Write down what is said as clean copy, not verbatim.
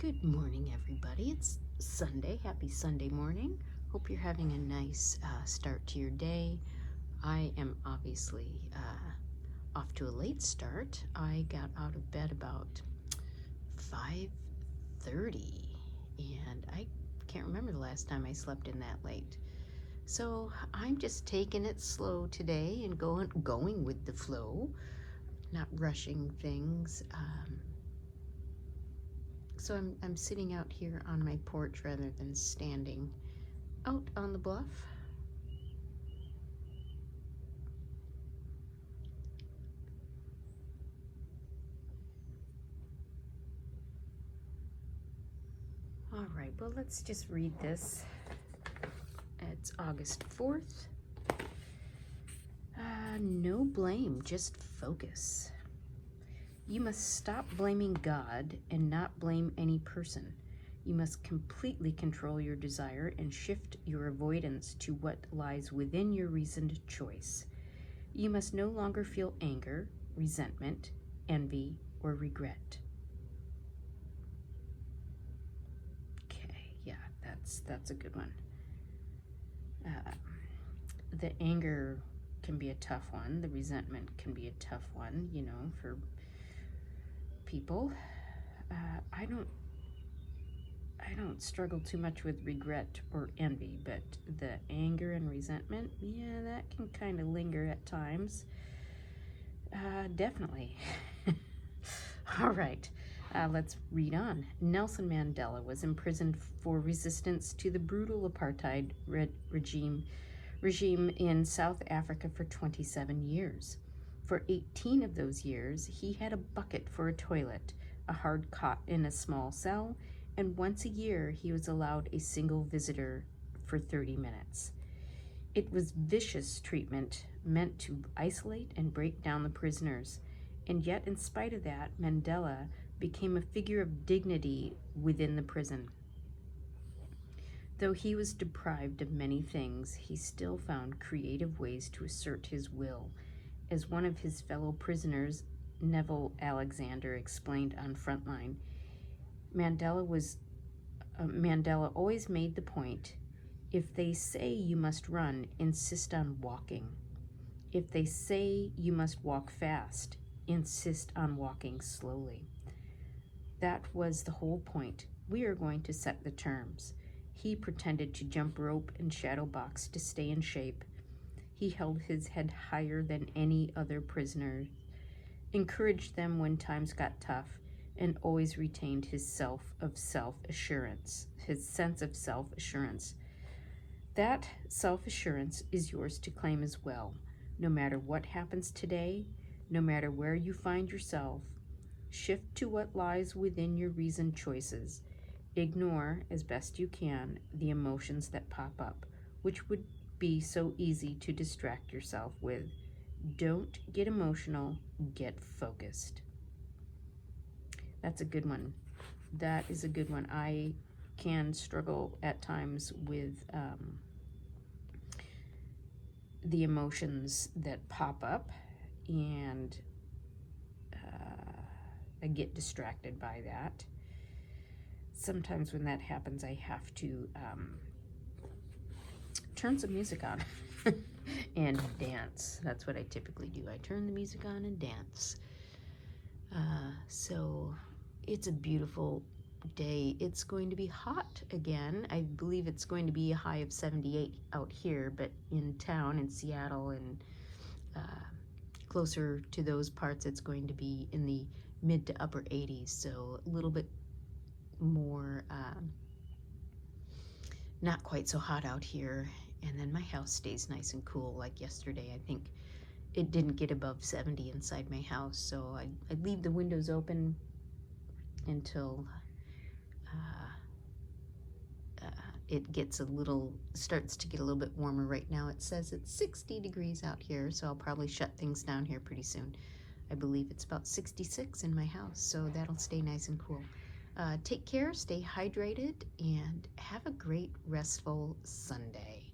Good morning, everybody. It's Sunday. Happy Sunday morning. Hope you're having a nice start to your day. I am obviously off to a late start. I got out of bed about 5:30, and I can't remember the last time I slept in that late. So I'm just taking it slow today and going with the flow, not rushing things. So I'm sitting out here on my porch rather than standing out on the bluff. All right, well, let's just read this. It's August 4th. No blame, just focus. You must stop blaming God and not blame any person. You must completely control your desire and shift your avoidance to what lies within your reasoned choice. You must no longer feel anger, resentment, envy, or regret. Okay, yeah, that's a good one. The anger can be a tough one. The resentment can be a tough one, for people. I don't struggle too much with regret or envy, but the anger and resentment, yeah, that can kind of linger at times. Definitely. All right, let's read on. Nelson Mandela was imprisoned for resistance to the brutal apartheid regime in South Africa for 27 years. For 18 of those years, he had a bucket for a toilet, a hard cot in a small cell, and once a year he was allowed a single visitor for 30 minutes. It was vicious treatment meant to isolate and break down the prisoners, and yet in spite of that, Mandela became a figure of dignity within the prison. Though he was deprived of many things, he still found creative ways to assert his will. As one of his fellow prisoners, Neville Alexander, explained on Frontline, Mandela always made the point, if they say you must run, insist on walking. If they say you must walk fast, insist on walking slowly. That was the whole point. We are going to set the terms. He pretended to jump rope and shadow box to stay in shape. He held his head higher than any other prisoner, encouraged them when times got tough, and always retained his sense of self-assurance. That self-assurance is yours to claim as well. No matter what happens today, no matter where you find yourself, shift to what lies within your reasoned choices. Ignore, as best you can, the emotions that pop up, which would be so easy to distract yourself with. Don't get emotional, get focused. That's a good one. That is a good one. I can struggle at times with the emotions that pop up, and I get distracted by that. Sometimes when that happens, I have to turn some music on and dance. That's what I typically do. I turn the music on and dance. So it's a beautiful day. It's going to be hot again. I believe it's going to be a high of 78 out here, but in town, in Seattle, and closer to those parts, it's going to be in the mid to upper 80s. So a little bit more not quite so hot out here, and then my house stays nice and cool. Like yesterday, I think it didn't get above 70 inside my house, so I'd leave the windows open until it starts to get a little bit warmer. Right now it says it's 60 degrees out here, so I'll probably shut things down here pretty soon. I believe it's about 66 in my house, so that'll stay nice and cool. Take care, stay hydrated, and have a great, restful Sunday.